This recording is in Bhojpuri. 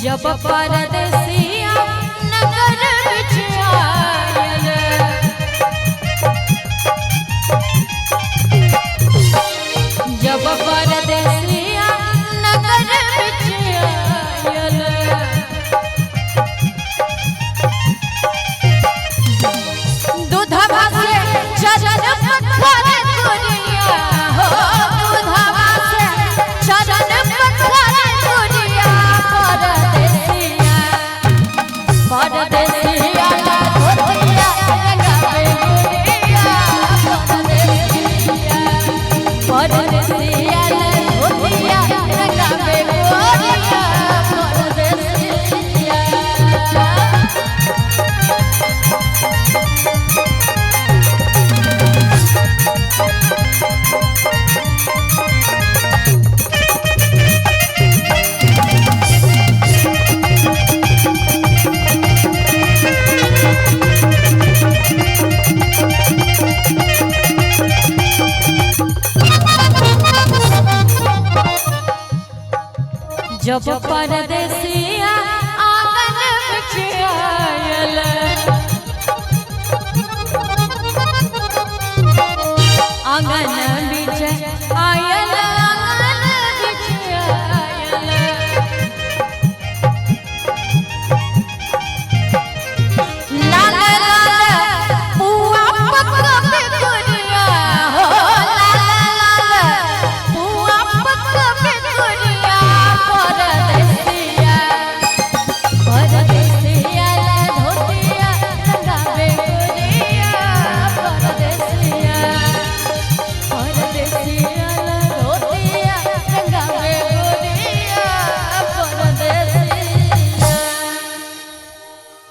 जब परदेसिया नगर बिच आयल, जब परदेसिया नगर बिच आयल, दूधवा से चरण पत्थर दुनिया हो, दूधवा से चरण पत्थर दुनिया। परदेसिया परदेसिया धोतिया लगावे दुनिया, परदेसिया परदेसिया धोतिया लगावे दुनिया, परदेसिया। जब परदेसिया आंगन बिच आयल,